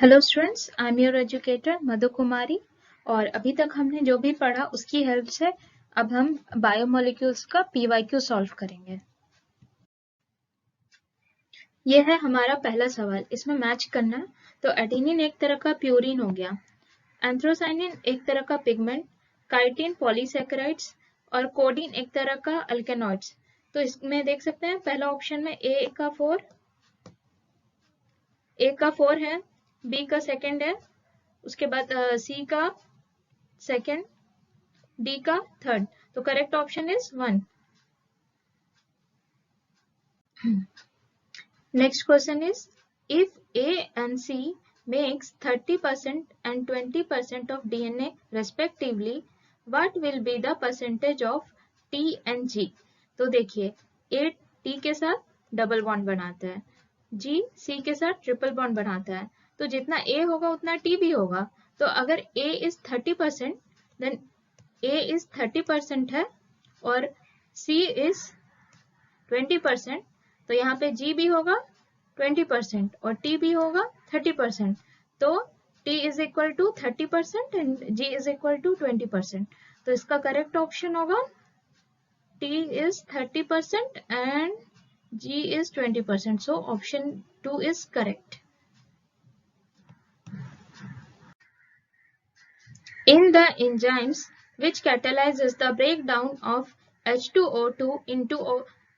Hello students, I am your educator Madhu Kumari. और अभी तक हमने जो भी पढ़ा उसकी हेल्प से अब हम बायोमोलिक्यूल्स का पीवाईक्यू सॉल्व करेंगे। ये है हमारा पहला सवाल, इसमें मैच करना है। तो एडेनिन एक तरह का प्यूरिन हो गया, एंथ्रोसाइनिन एक तरह का पिगमेंट, काइटिन पॉलीसैकेराइड्स और कोडिन एक तरह का अल्केनॉइड्स। तो इसमें देख सकते हैं पहला ऑप्शन में ए का 4 है, बी का सेकंड है, उसके बाद सी का सेकंड, डी का थर्ड। तो correct option is 1. Next question is, if A and C makes 30% and 20% of DNA respectively, what will be the percentage of T and G? तो देखिए, A T के साथ डबल बॉन्ड बनाता है, G C के साथ triple bond बनाता है, तो जितना A होगा उतना T भी होगा। तो अगर A is 30%, then A is 30% है और C is 20%, तो यहाँ पे G भी होगा 20% और T भी होगा 30%। तो T is equal to 30% and G is equal to 20%। तो इसका करेक्ट ऑप्शन होगा T is 30% and G is 20%. So option 2 is correct. In the enzymes which catalyzes the breakdown of H2O2 into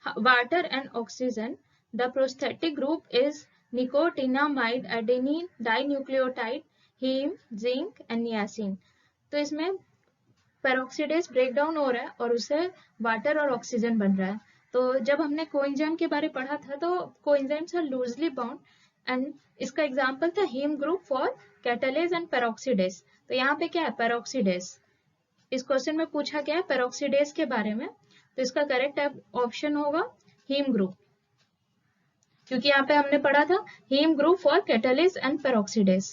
water and oxygen, the prosthetic group is nicotinamide adenine dinucleotide, heme, zinc and niacin. तो इसमें peroxidase breakdown हो रहा है और उससे water और oxygen बन रहा है। तो जब हमने कोएंजाइम के बारे में पढ़ा था तो coenzymes are loosely bound and इसका एग्जांपल था heme group for catalase and peroxidase. तो यहाँ पे क्या है, पेरोक्सीडेज। इस क्वेश्चन में पूछा गया है पेरोक्सीडेज के बारे में, तो इसका करेक्ट ऑप्शन होगा हीम ग्रुप, क्योंकि यहाँ पे हमने पढ़ा था heme group for catalase and peroxidase.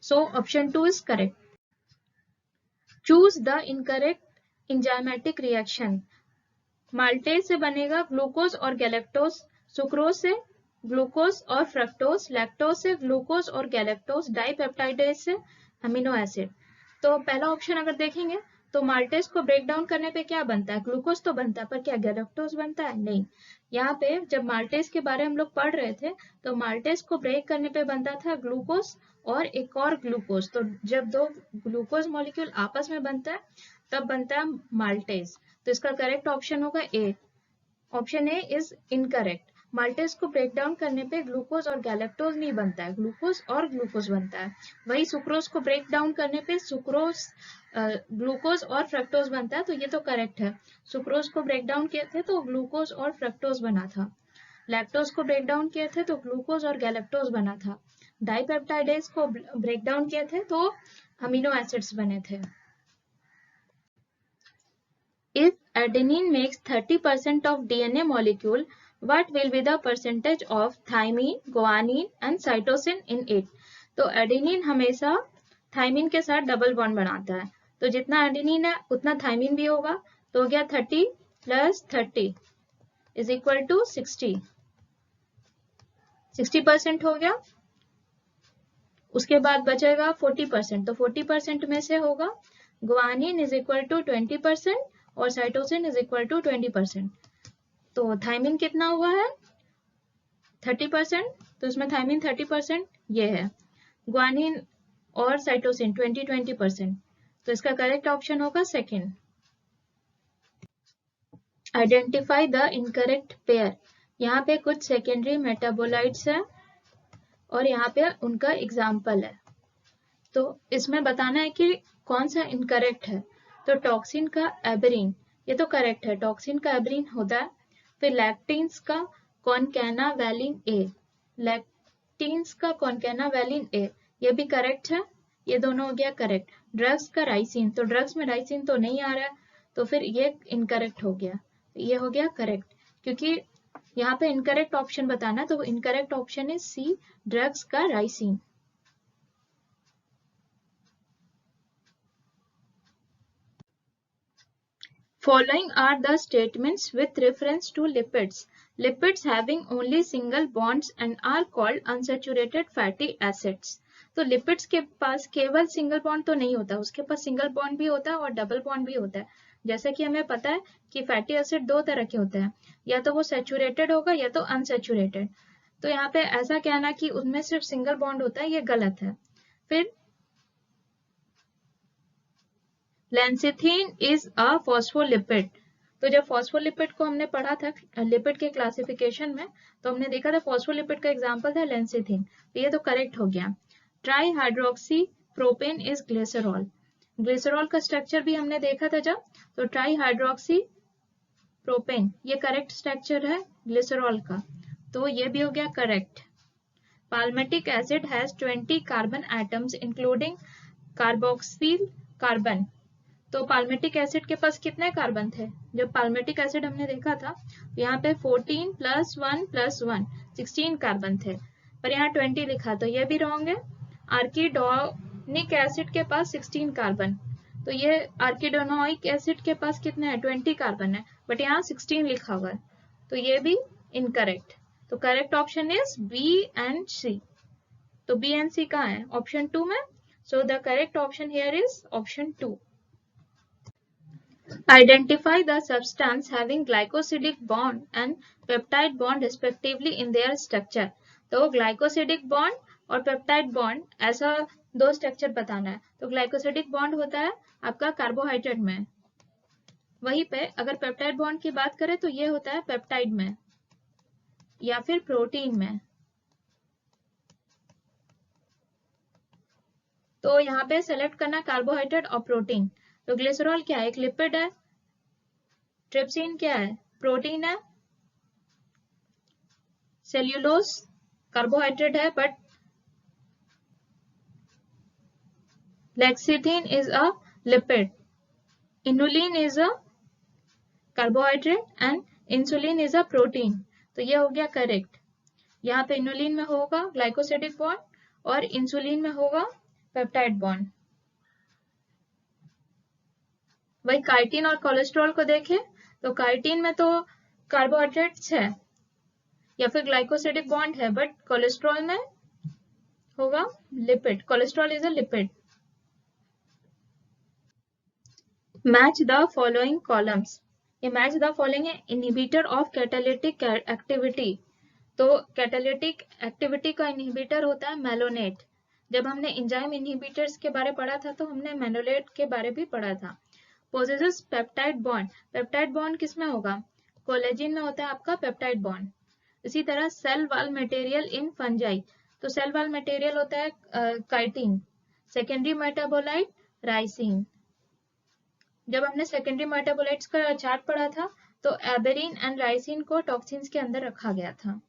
So option 2 is correct. Choose the incorrect enzymatic reaction. Maltase से बनेगा ग्लूकोज और गैलेक्टोज, सुक्रोज से ग्लूकोज और फ्रक्टोज, लैक्टोज से ग्लूकोज और गैलेक्टोज, डाइपेप्टाइडेज से अमीनो एसिड। तो पहला ऑप्शन अगर देखेंगे तो माल्टेज को ब्रेक डाउन करने पे क्या बनता है, ग्लूकोज तो बनता है, पर क्या गैलेक्टोज बनता है, नहीं। यहाँ पे जब माल्टेज के बारे में हम लोग पढ़ रहे थे तो माल्टेज को ब्रेक करने पे बनता था ग्लूकोज और एक और ग्लूकोज। तो जब दो ग्लूकोज मॉलिक्यूल आपस में बनता है तब बनता है माल्टेज। तो इसका करेक्ट ऑप्शन होगा A. Option A is incorrect. Maltase को ब्रेक डाउन करने पे ग्लूकोज और गैलेक्टोज नहीं बनता है, ग्लूकोज और ग्लूकोज बनता है। वही सुक्रोज को ब्रेक डाउन करने पे सुक्रोज ग्लूकोज और फ्रक्टोज बनता है, तो ये तो करेक्ट है। सुक्रोज को ब्रेक डाउन किए थे तो ग्लूकोज और फ्रक्टोज बना था। लैक्टोज को ब्रेक डाउन किए थे तो ग्लूकोज और गैलेक्टोज बना था। डाइपेप्टाइडेज को ब्रेक डाउन किए थे तो अमीनो एसिड्स बने थे। If adenine makes 30% of DNA molecule, what will be the percentage of thymine, guanine and cytosine in it? तो एडेनिन हमेशा थाइमिन के साथ डबल बॉन्ड बनाता है, तो जितना एडेनिन है उतना थाइमिन भी होगा। तो हो गया 30 + 30 इज इक्वल टू 60। 60% हो गया। उसके बाद बचेगा 40%, तो 40% में से होगा गुआनिन इज इक्वल टू 20% और साइटोसिन इज इक्वल टू 20%। तो थाइमिन कितना हुआ है 30%, तो इसमें थाइमिन 30% ये है, गुआनिन और साइटोसिन 20%। तो इसका करेक्ट ऑप्शन होगा second. Identify the incorrect pair. यहाँ पे कुछ सेकेंडरी मेटाबोलाइट्स है और यहाँ पे उनका एग्जाम्पल है, तो इसमें बताना है कि कौन सा इनकरेक्ट है। तो टॉक्सिन का एबरीन, ये तो करेक्ट है, टॉक्सिन का एबरीन होता है। फिर लैक्टिन्स का कॉनकैनावैलिन ए, लैक्टिन्स का कॉनकैनावैलिन ए, ये भी करेक्ट है। ये दोनों हो गया करेक्ट। ड्रग्स का राइसिन, तो ड्रग्स में राइसिन तो नहीं आ रहा है, तो फिर ये इनकरेक्ट हो गया, ये हो गया करेक्ट, क्योंकि यहाँ पे इनकरेक्ट ऑप्शन बताना, तो incorrect option is C, drugs का ricin. Following are the statements with reference to lipids. Lipids having only single bonds and are called unsaturated fatty acids. तो लिपिड्स के पास केवल सिंगल बॉन्ड तो नहीं होता, उसके पास सिंगल बॉन्ड भी होता है और डबल बॉन्ड भी होता है। जैसा कि हमें पता है कि फैटी एसिड दो तरह के होते हैं, या तो वो सैचुरेटेड होगा या तो अनसैचुरेटेड। तो यहाँ पे ऐसा कहना कि उनमें सिर्फ सिंगल बॉन्ड होता है, ये गलत है। फिर लेंसिथीन इज अ फॉस्फोलिपिड। तो जब फॉस्फोलिपिड को हमने पढ़ा था लिपिड के क्लासिफिकेशन में, तो हमने देखा था फॉस्फोलिपिड का एग्जांपल था लेंसिथीन। तो ये तो करेक्ट हो गया। Try hydroxy propane is glycerol. Glycerol का स्ट्रक्चर भी हमने देखा था जब, तो ट्राई हाइड्रोक्सी प्रोपेन ये करेक्ट स्ट्रक्चर है ग्लिसरॉल का, तो ये भी हो गया correct. Palmitic acid has 20 carbon atoms including carboxyl carbon. तो पाल्मेटिक एसिड के पास कितने कार्बन थे? जब पाल्मेटिक एसिड हमने देखा था यहाँ पे 14 + 1 + 1 16 कार्बन थे, पर यहाँ 20 लिखा, तो ये भी रॉन्ग है। आर्किडोनिक एसिड के पास 16 कार्बन, तो ये आर्किडोनोइक एसिड के पास कितने हैं? 20 कार्बन है, बट यहाँ 16 लिखा हुआ है, तो ये भी इनकरेक्ट। तो correct option is B and C. तो बी एंड सी कहाँ है? ऑप्शन 2 में। So the correct option here is option 2। Identify the substance having glycosidic bond and peptide bond respectively in their structure. तो glycosidic bond और peptide bond, ऐसा दो structure बताना है। तो ग्लाइकोसिडिक बॉन्ड होता है आपका कार्बोहाइड्रेट में, वहीं पे अगर पेप्टाइड बॉन्ड की बात करें तो ये होता है पेप्टाइड में या फिर प्रोटीन में। तो यहाँ पे सेलेक्ट करना कार्बोहाइड्रेट और प्रोटीन। तो ग्लिसरॉल क्या है? एक लिपिड है। ट्रिप्सिन क्या है? प्रोटीन है। सेल्यूलोज कार्बोहाइड्रेट है, but lecithin is a lipid. Inulin is a carbohydrate and insulin is a protein. तो ये हो गया करेक्ट। यहाँ पे इनुलिन में होगा ग्लाइकोसिडिक बॉन्ड और इंसुलिन में होगा पेप्टाइड बॉन्ड। वही काइटिन और कोलेस्ट्रॉल को देखें तो काइटिन में तो कार्बोहाइड्रेट्स है या फिर ग्लाइकोसिडिक बॉन्ड है, बट कोलेस्ट्रॉल में होगा lipid. Cholesterol is a lipid. Match the following columns. ये मैच द फॉलोइंग है इनहिबिटर ऑफ कैटालिटिक एक्टिविटी। तो कैटालिटिक एक्टिविटी का इनहिबिटर होता है मेलोनेट। जब हमने एंजाइम इनहिबिटर्स के बारे पढ़ा था तो हमने मेलोनेट के बारे भी पढ़ा था। Possesses peptide bond. Peptide bond किसमें होगा? कोलेजिन में होता है आपका पेप्टाइड बॉन्ड। इसी तरह cell wall material in fungi. तो सेल वॉल मटेरियल होता है काइटिन। Secondary metabolite ricin. जब हमने सेकेंडरी मेटाबोलाइट्स का चार्ट पढ़ा था तो एबेरिन एंड राइसिन को टॉक्सिन्स के अंदर रखा गया था।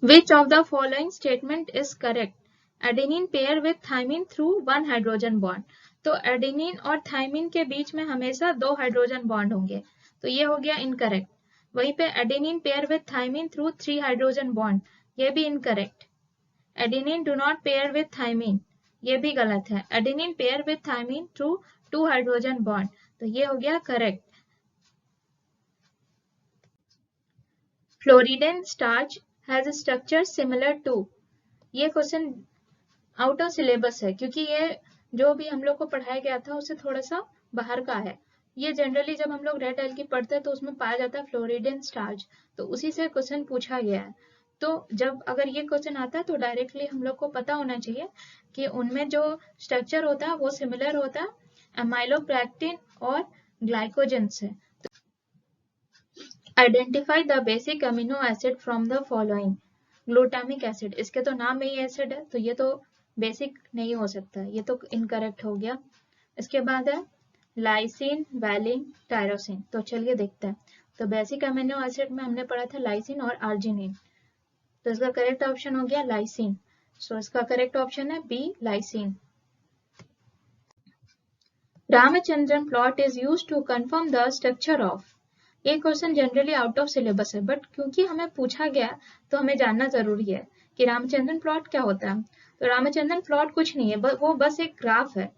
Which of the following statement is correct? Adenine pair with thymine through one hydrogen bond. तो एडेनिन और थाइमिन के बीच में हमेशा दो हाइड्रोजन बॉन्ड होंगे, तो ये हो गया इनकरेक्ट। वहीं पे adenine pair with thymine through 3 hydrogen bond, ये भी incorrect. Adenine do not pair with thymine, ये भी गलत है। Adenine pair with thymine through 2 hydrogen bond, तो ये हो गया correct. Floridean starch has a structure similar to। ये क्वेश्चन आउट ऑफ सिलेबस है क्योंकि ये जो भी हम लोग को पढ़ाया गया था उससे थोड़ा सा बाहर का है। ये जनरली जब हम लोग रेड एल्गी पढ़ते हैं तो उसमें पाया जाता है फ्लोरिडेन स्टार्च, तो उसी से क्वेश्चन पूछा गया है। तो जब अगर ये क्वेश्चन आता है तो डायरेक्टली हम लोग को पता होना चाहिए कि उनमें जो स्ट्रक्चर होता है वो सिमिलर होता है एमाइलोप्रेक्टिन और ग्लाइकोजन से। Identify the basic amino acid from the following. Glutamic acid, इसके तो नाम में ही एसिड है तो ये तो बेसिक नहीं हो सकता, ये तो इनकरेक्ट हो गया। इसके बाद है लाइसिन, वैलिन, टायरोसिन। तो चलिए देखते हैं। तो बेसिक अमीनो एसिड में हमने पढ़ा था लाइसिन और आर्जिनिन, तो इसका करेक्ट ऑप्शन हो गया लाइसिन। सो इसका करेक्ट ऑप्शन है B, lysine. Ramachandran plot is used to confirm the structure of. ये question generally out of syllabus है, बट क्योंकि हमें पूछा गया तो हमें जानना जरूरी है कि रामचंद्रन प्लॉट क्या होता है। तो रामचंद्रन प्लॉट कुछ नहीं है, वो बस एक ग्राफ है।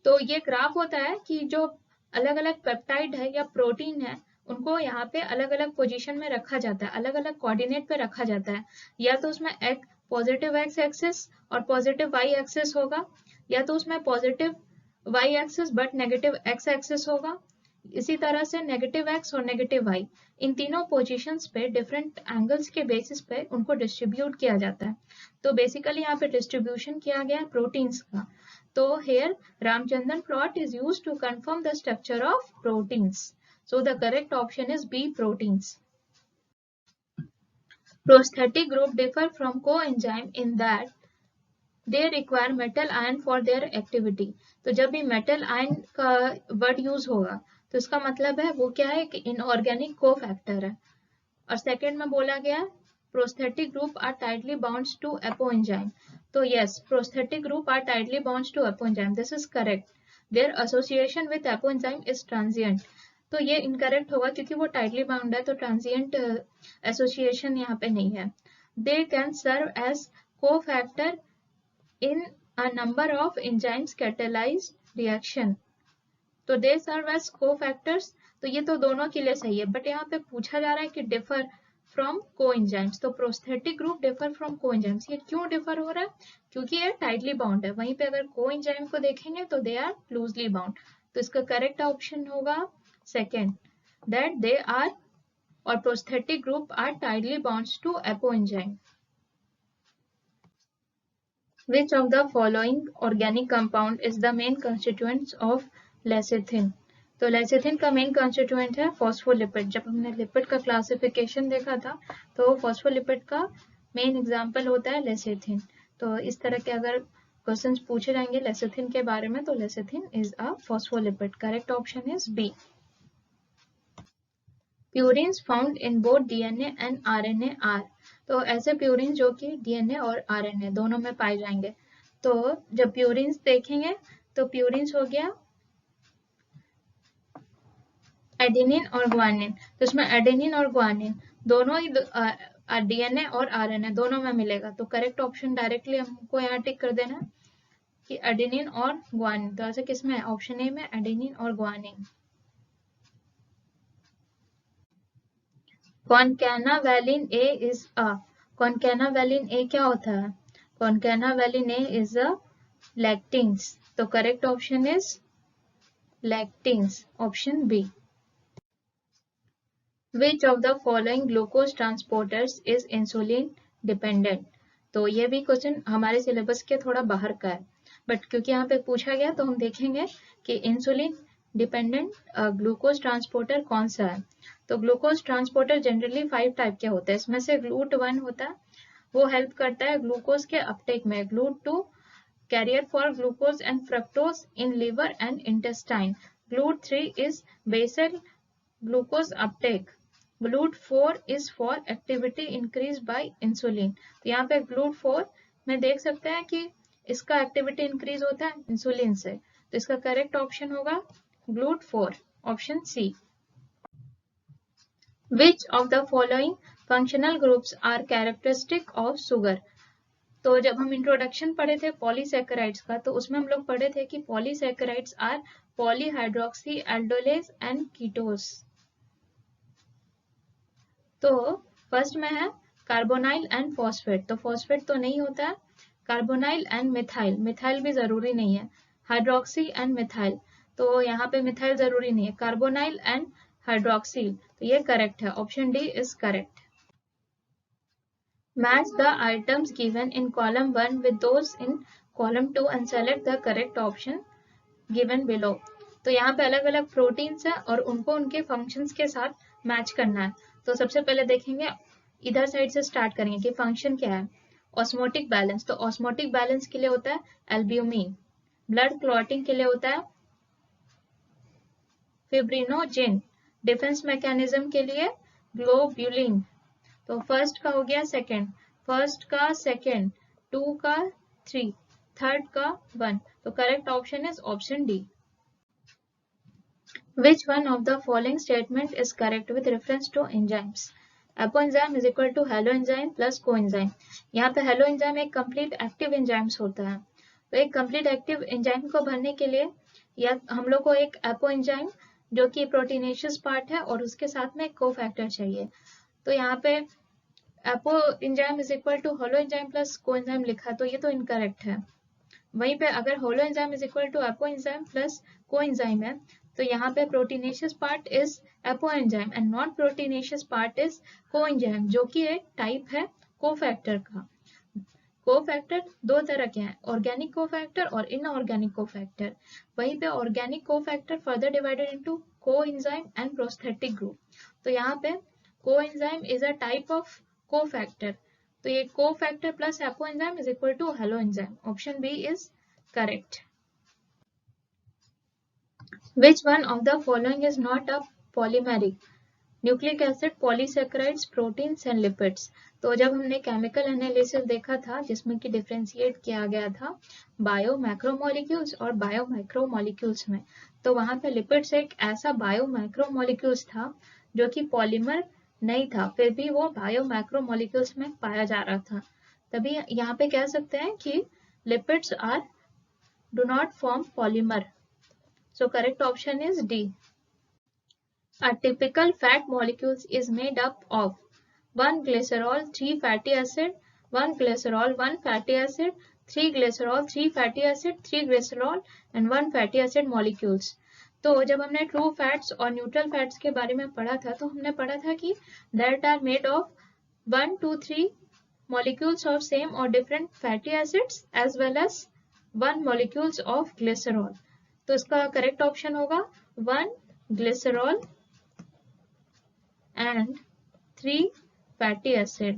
तो ये ग्राफ होता है कि जो अलग अलग पेप्टाइड है या प्रोटीन है उनको यहाँ पे अलग अलग पोजीशन में रखा जाता है, अलग अलग कोऑर्डिनेट पे रखा जाता है। या तो उसमें एक पॉजिटिव एक्स एक्सिस और पॉजिटिव वाई एक्सिस होगा, या तो उसमें positive Y axis but negative X axis होगा। इसी तरह से नेगेटिव एक्स और नेगेटिव वाई, इन तीनों पोजीशंस पे डिफरेंट एंगल्स के बेसिस पे उनको डिस्ट्रीब्यूट किया जाता है। तो बेसिकली यहाँ पे डिस्ट्रीब्यूशन किया गया है प्रोटीन्स का। तो here Ramchandran plot is used to confirm the structure of proteins. So the correct option is B, proteins. Prosthetic group differ from coenzyme in that they require metal ion for their activity. तो जब भी metal ion का word use होगा तो इसका मतलब है वो क्या है कि इनऑर्गेनिक कोफैक्टर है। और सेकेंड में बोला गया prosthetic group are tightly bound to apoenzyme. तो yes, prosthetic group are tightly bound to apoenzyme, this is correct. Their association with apoenzyme is transient. तो ये इनकरेक्ट होगा क्योंकि वो टाइटली बाउंड है, तो ट्रांजिएंट एसोसिएशन यहाँ पे नहीं है। They can serve as cofactor in a number of enzymes catalysed reaction. तो दे सर्व एज कोफैक्टर्स, तो ये तो दोनों के लिए सही है, बट यहाँ पे पूछा जा रहा है कि डिफर फ्रॉम कोएंजाइम्स। तो prosthetic group differ from coenzymes, ये क्यों डिफर हो रहा है? क्योंकि ये टाइटली बाउंड है। वहीं पे अगर कोएंजाइम को देखेंगे तो दे आर लूजली बाउंड। तो इसका करेक्ट ऑप्शन होगा सेकेंड, दैट दे आर और prosthetic group are tightly bound to apoenzyme. Which of the following organic compound is the main constituent of lecithin? तो लेसिथिन का main constituent है phospholipid. जब हमने lipid का क्लासिफिकेशन देखा था तो फॉस्फोलिपिड का मेन एग्जांपल होता है लेसिथिन। तो इस तरह के अगर क्वेश्चंस पूछे जाएंगे लेसिथिन के बारे में तो lecithin is a phospholipid. Correct option is B. Purines found in both DNA and RNA are. तो ऐसे प्यूरिन जो कि डीएनए और आरएनए दोनों में पाए जाएंगे। तो जब प्यूरिन्स देखेंगे तो प्यूरिन्स हो गया एडेनिन और ग्वानिन। तो इसमें एडेनिन और ग्वानिन दोनों ही डीएनए और आरएनए दोनों में मिलेगा। तो करेक्ट ऑप्शन डायरेक्टली हमको यहाँ टिक कर देना कि एडेनिन और ग्वानिन। तो ऐसे किसमें? ऑप्शन ए में एडेनिन और ग्वानिन। कॉनकैनावैलिन ए इज अ, कॉनकैनावैलिन ए क्या होता है? Concanavalin A is a lectins. तो correct option is lectins, option B. Which of the following glucose transporters is insulin dependent? तो ये भी क्वेश्चन हमारे सिलेबस के थोड़ा बाहर का है, बट क्योंकि यहाँ पे पूछा गया तो हम देखेंगे कि इंसुलिन डिपेंडेंट ग्लूकोज ट्रांसपोर्टर कौन सा है। तो ग्लूकोज ट्रांसपोर्टर जनरली 5 टाइप के होते हैं। इसमें से GLUT1 होता है, वो हेल्प करता है ग्लूकोज के अपटेक में। GLUT2 carrier for glucose and fructose in liver and intestine. GLUT3 is basal glucose uptake. GLUT4 is for activity increased by insulin. तो यहाँ पे GLUT4 में देख सकते हैं कि इसका एक्टिविटी इंक्रीज होता है इंसुलिन से। तो इसका करेक्ट ऑप्शन होगा GLUT4, option C. Which of the following functional groups are characteristic of sugar? तो जब हम इंट्रोडक्शन पढ़े थे पॉलीसैकेराइड्स का तो उसमें हम लोग पढ़े थे कि polysaccharides are polyhydroxy aldolase and ketose. तो फर्स्ट में है कार्बोनाइल एंड फॉस्फेट। तो फॉस्फेट तो नहीं होता है। कार्बोनाइल एंड मिथाइल, मिथाइल भी जरूरी नहीं है। हाइड्रोक्सी एंड मिथाइल, तो यहाँ पे मिथाइल जरूरी नहीं है। कार्बोनाइल एंड हाइड्रोक्सिल, तो ये करेक्ट है, option D is correct. Match the items given in column 1 with those in column 2 and select the correct option given below. तो यहाँ पे अलग अलग प्रोटीन्स है और उनको उनके फंक्शंस के साथ मैच करना है। तो सबसे पहले देखेंगे, इधर साइड से स्टार्ट करेंगे कि फंक्शन क्या है। ऑस्मोटिक बैलेंस, तो ऑस्मोटिक बैलेंस के लिए होता है एल्ब्यूमिन। ब्लड क्लॉटिंग के लिए होता है फिब्रिनोजेन। डिफेंस मैकेनिज्म के लिए ग्लोब्यूलिन। तो फर्स्ट का हो गया सेकेंड, फर्स्ट का सेकेंड, 2 का 3, थर्ड का 1। तो correct option is option D. Which one of the following statement is correct with reference to enzymes? Apoenzyme is equal to haloenzyme plus coenzyme. यहाँ पे haloenzyme एक complete active enzymes होता है। तो एक complete active enzyme को भरने के लिए या हम लोग को एक apoenzyme जो कि प्रोटीनेशियस पार्ट है और उसके साथ में कोफैक्टर चाहिए। तो यहाँ पे apoenzyme is equal to holoenzyme plus coenzyme लिखा, तो ये तो इनकरेक्ट है। वहीं पे अगर holoenzyme is equal to apoenzyme plus coenzyme है, तो यहाँ पे proteinaceous part is apoenzyme and non proteinaceous part is coenzyme, जो कि एक टाइप है कोफैक्टर का। कोफैक्टर दो तरह के हैं, ऑर्गेनिक कोफैक्टर और इनऑर्गेनिक कोफैक्टर। वहीं पे organic cofactor further divided into coenzyme and prosthetic group. तो यहाँ पे coenzyme is a type of cofactor, तो ये cofactor plus apoenzyme is equal to holoenzyme. Option B is correct. Which one of the following is not a polymeric? Nucleic acid, polysaccharides, proteins and lipids. तो जब हमने chemical analysis देखा था जिसमें कि differentiate किया गया था बायो मैक्रोमोलिक्यूल्स और बायो माइक्रोमोलिक्यूल्स में, तो वहां पे लिपिड्स एक ऐसा बायो मैक्रोमोलिक्यूल्स था जो कि पॉलीमर नहीं था, फिर भी वो बायो मैक्रोमोलिक्यूल्स में पाया जा रहा था। तभी यहाँ पे कह सकते हैं कि lipids are do not form polymer. So correct option is D. A typical fat molecule is made up of 1 glycerol, 3 fatty acid, 1 glycerol, 1 fatty acid, 3 glycerol, 3 fatty acid, 3 glycerol and 1 fatty acid molecules। तो जब हमने true fats और neutral fats के बारे में पढ़ा था, तो हमने पढ़ा था कि that are made of 1 2 3 molecules of same or different fatty acids as well as 1 molecules of glycerol। तो इसका करेक्ट ऑप्शन होगा 1 glycerol and 3 fatty acid।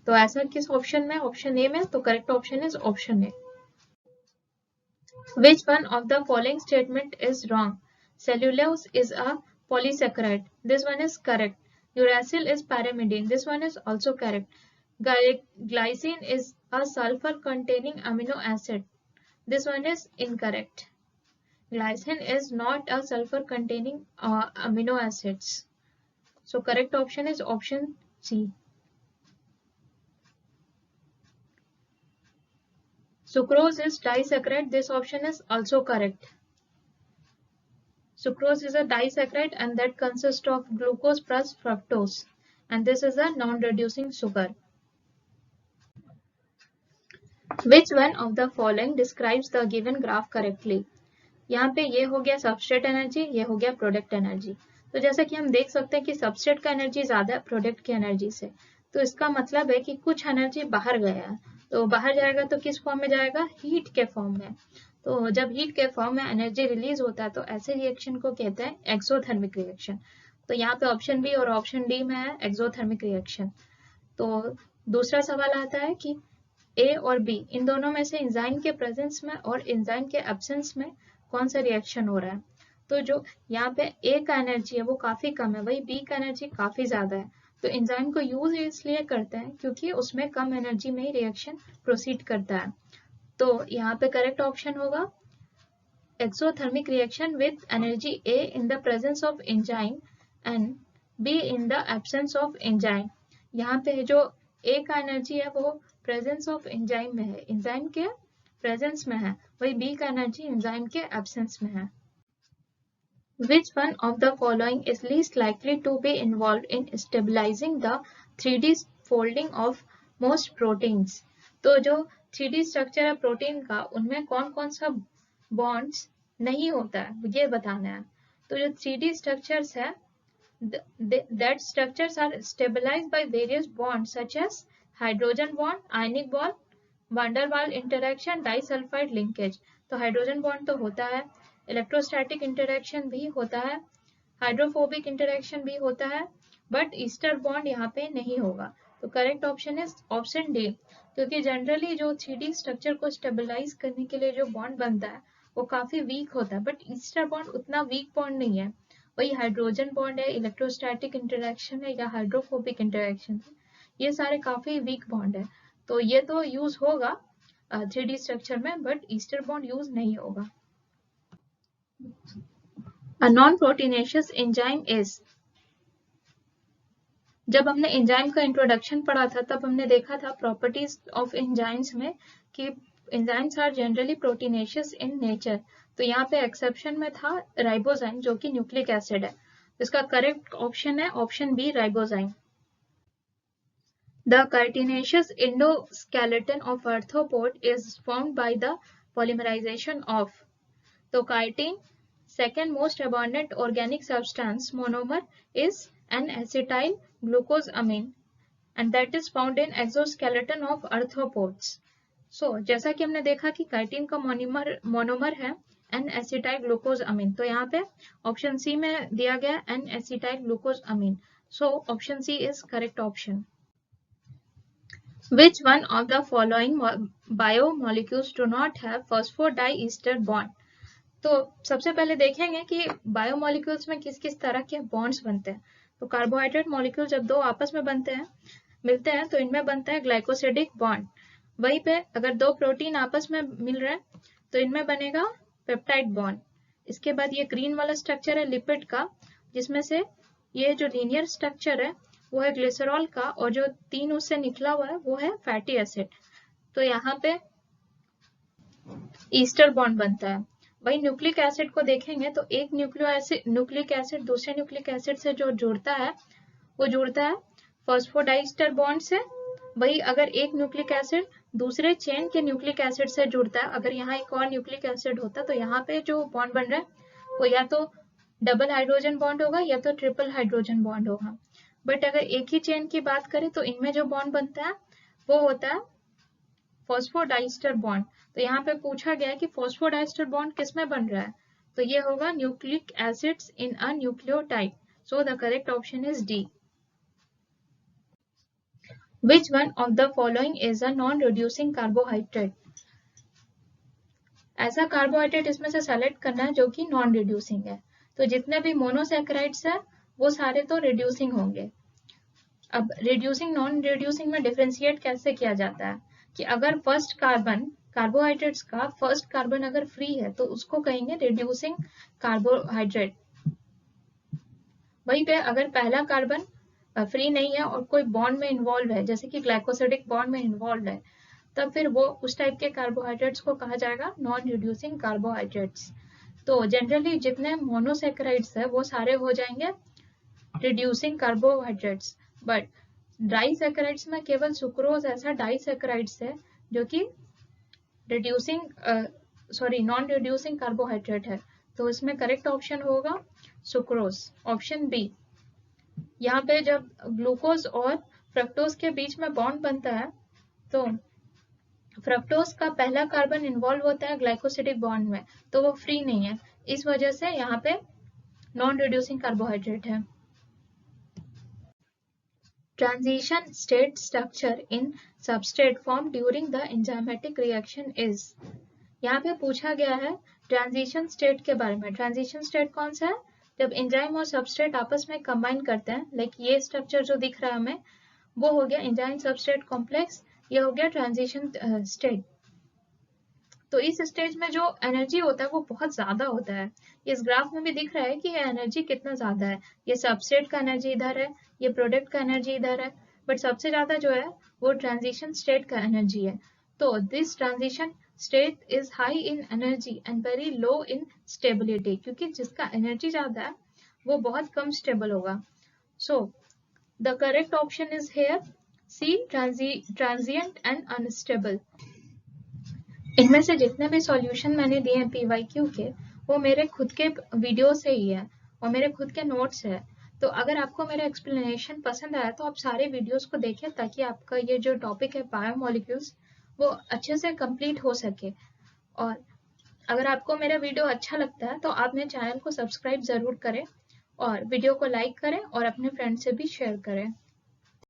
तो ऐसा किस ऑप्शन में? ऑप्शन ए में। तो correct option is option A. Which one of the following statement is wrong? Cellulose is a polysaccharide. This one is correct. Uracil is pyrimidine. This one is also correct. Glycine is a sulfur containing amino acid. This one is incorrect. Glycine is not a sulfur containing amino acids. So correct option is option C. Sucrose is disaccharide. This option is also correct. Sucrose is a disaccharide and that consists of glucose plus fructose, and this is a non-reducing sugar. Which one of the following describes the given graph correctly? यहाँ पे ये हो गया substrate energy, ये हो गया product energy. तो जैसा कि हम देख सकते हैं कि सबस्ट्रेट का एनर्जी ज्यादा है प्रोडक्ट की एनर्जी से, तो इसका मतलब है कि कुछ एनर्जी बाहर गया है। तो बाहर जाएगा तो किस फॉर्म में जाएगा? हीट के फॉर्म में। तो जब हीट के फॉर्म में एनर्जी रिलीज होता है तो ऐसे रिएक्शन को कहते हैं एक्सोथर्मिक रिएक्शन। तो यहाँ पे ऑप्शन बी और ऑप्शन डी में है एक्सोथर्मिक रिएक्शन। तो दूसरा सवाल आता है कि ए और बी इन दोनों में से एंजाइम के प्रेजेंस में और एंजाइम के एब्सेंस में कौन सा रिएक्शन हो रहा है? तो जो यहाँ पे ए का एनर्जी है वो काफी कम है, वही बी का एनर्जी काफी ज्यादा है। तो एंजाइम को यूज इसलिए करते हैं क्योंकि उसमें कम एनर्जी में ही रिएक्शन प्रोसीड करता है। तो यहाँ पे करेक्ट ऑप्शन होगा exothermic reaction with energy A in the presence of enzyme and be in the absence of enzyme. यहाँ पे जो ए का एनर्जी है वो प्रेजेंस ऑफ एंजाइम में है, एंजाइम के प्रेजेंस में है, वही बी का एनर्जी एंजाइम के एब्सेंस में है। Which one of the following is least likely to be involved in stabilizing the 3D folding of most proteins? तो जो 3D स्ट्रक्चर है प्रोटीन का उनमें कौन कौन सा बॉन्ड्स नहीं होता है ये बताना है। तो जो 3D स्ट्रक्चर्स है that structures are stabilized by various bonds such as hydrogen bond, ionic bond, van der Waals interaction, disulphide linkage. तो हाइड्रोजन बॉन्ड तो होता है, इलेक्ट्रोस्टैटिक इंटरेक्शन भी होता है, हाइड्रोफोबिक इंटरेक्शन भी होता है, बट ईस्टर बॉन्ड यहाँ पे नहीं होगा। तो correct option is option D, क्योंकि जनरली जो 3D स्ट्रक्चर को स्टेबलाइज करने के लिए जो बॉन्ड बनता है वो काफी वीक होता है, बट ईस्टर बॉन्ड उतना वीक बॉन्ड नहीं है। वही हाइड्रोजन बॉन्ड है, इलेक्ट्रोस्टैटिक इंटरेक्शन है या हाइड्रोफोबिक इंटरेक्शन है, ये सारे काफी वीक बॉन्ड है। तो ये तो यूज होगा 3D स्ट्रक्चर में, बट ईस्टर बॉन्ड यूज नहीं होगा। A non-proteinaceous enzyme is, जब हमने एंजाइम का इंट्रोडक्शन पढ़ा था तब हमने देखा था प्रॉपर्टीज ऑफ एंजाइम्स में कि enzymes are generally proteinaceous in nature. तो यहाँ पे एक्सेप्शन में था राइबोजाइम जो कि न्यूक्लिक एसिड है। इसका करेक्ट ऑप्शन है option B ribozyme. The cartinaceous endoskeleton of arthropod is formed by the polymerization of. So chitin, second most abundant organic substance monomer is an acetyl glucosamine and that is found in exoskeleton of arthropods. So जैसा कि हमने देखा कि chitin का monomer है N acetyl glucose अमीन, तो यहाँ पे ऑप्शन सी में दिया गया N acetyl glucosamine. So option C is correct option. Which one of the following biomolecules do not have phosphodiester bond? तो सबसे पहले देखेंगे कि बायोमोलिक्यूल्स में किस किस तरह के बॉन्ड्स बनते हैं। तो कार्बोहाइड्रेट मॉलिक्यूल जब दो आपस में मिलते हैं तो इनमें बनता है ग्लाइकोसिडिक बॉन्ड। वहीं पे अगर दो प्रोटीन आपस में मिल रहे हैं तो इनमें बनेगा पेप्टाइड बॉन्ड। इसके बाद ये ग्रीन वाला स्ट्रक्चर है लिपिड का, जिसमें से ये जो लीनियर स्ट्रक्चर है वो है ग्लिसरॉल का, और जो तीन उससे निकला हुआ है वो है फैटी एसिड। तो यहाँ पे ईस्टर बॉन्ड बनता है। वही न्यूक्लिक एसिड को देखेंगे तो एक न्यूक्लिक एसिड दूसरे न्यूक्लिक एसिड से जो जुड़ता है वो जुड़ता है फॉस्फोडाइस्टर बॉन्ड से। वही अगर एक न्यूक्लिक एसिड दूसरे चेन के न्यूक्लिक एसिड से जुड़ता है, अगर यहाँ एक और न्यूक्लिक एसिड होता तो यहाँ पे जो बॉन्ड बन रहा है वो या तो डबल हाइड्रोजन बॉन्ड होगा या तो ट्रिपल हाइड्रोजन बॉन्ड होगा। बट अगर एक ही चेन की बात करें तो इनमें जो बॉन्ड बनता है वो होता है फॉस्फोडाइस्टर बॉन्ड। तो यहाँ पे पूछा गया है कि फॉस्फोडाइस्टर बॉन्ड किस में बन रहा है, तो ये होगा nucleic acids in a nucleotide. So the correct option is D. Which one of the following is a non-reducing carbohydrate? ऐसा कार्बोहाइड्रेट इसमें से सेलेक्ट करना है जो कि नॉन रिड्यूसिंग है। तो जितने भी मोनोसैकेराइड्स है वो सारे तो रिड्यूसिंग होंगे। अब रिड्यूसिंग नॉन रिड्यूसिंग में डिफरेंशिएट कैसे किया जाता है कि अगर फर्स्ट कार्बन कार्बोहाइड्रेट्स का फर्स्ट कार्बन अगर फ्री है तो उसको कहेंगे रिड्यूसिंग कार्बोहाइड्रेट। वहीं पे अगर पहला कार्बन फ्री नहीं है और कोई बॉन्ड में इन्वॉल्व है, जैसे कि ग्लाइकोसिडिक बॉन्ड में इन्वॉल्व है, तब फिर वो उस टाइप के कार्बोहाइड्रेट्स को कहा जाएगा नॉन रिड्यूसिंग कार्बोहाइड्रेट्स। तो जनरली जितने मोनोसैकेराइड्स है वो सारे हो जाएंगे रिड्यूसिंग कार्बोहाइड्रेट्स। बट डाइसैकेराइड्स में केवल सुक्रोज ऐसा डाइसैकेराइड्स है जो कि नॉन रिड्यूसिंग कार्बोहाइड्रेट है। तो इसमें करेक्ट ऑप्शन होगा सुक्रोज, ऑप्शन बी। यहाँ पे जब ग्लूकोज और फ्रक्टोज के बीच में बॉन्ड बनता है तो फ्रक्टोज का पहला कार्बन इन्वॉल्व होता है ग्लाइकोसिडिक बॉन्ड में, तो वो फ्री नहीं है, इस वजह से यहाँ पे नॉन रिड्यूसिंग कार्बोहाइड्रेट है। Transition state structure in substrate form during the enzymatic reaction is. यहाँ पे पूछा गया है ट्रांजिशन स्टेट के बारे में। ट्रांजिशन स्टेट कौन सा है? जब एंजाइम और सबस्ट्रेट आपस में कंबाइन करते हैं, लाइक ये स्ट्रक्चर जो दिख रहा है हमें वो हो गया एंजाइम सबस्ट्रेट कॉम्प्लेक्स, ये हो गया ट्रांजिशन स्टेट। तो इस स्टेज में जो एनर्जी होता है वो बहुत ज्यादा होता है। इस ग्राफ में भी दिख रहा है कि ये एनर्जी कितना ज्यादा है। ये सबस्ट्रेट का एनर्जी इधर है, ये प्रोडक्ट का एनर्जी इधर है, बट सबसे ज्यादा जो है वो ट्रांजिशन स्टेट का एनर्जी है। तो this transition state is high in energy and very low in stability, क्योंकि जिसका एनर्जी ज्यादा है वो बहुत कम स्टेबल होगा। So the correct option is here C, transient and unstable. इनमें से जितने भी सॉल्यूशन मैंने दिए हैं PYQ के, वो मेरे खुद के वीडियो से ही है और मेरे खुद के नोट्स है। तो अगर आपको मेरा एक्सप्लेनेशन पसंद आया तो आप सारे वीडियोस को देखें ताकि आपका ये जो टॉपिक है बायोमोलिक्यूल्स वो अच्छे से कंप्लीट हो सके। और अगर आपको मेरा वीडियो अच्छा लगता है तो आप मेरे चैनल को सब्सक्राइब ज़रूर करें और वीडियो को लाइक करें और अपने फ्रेंड से भी शेयर करें।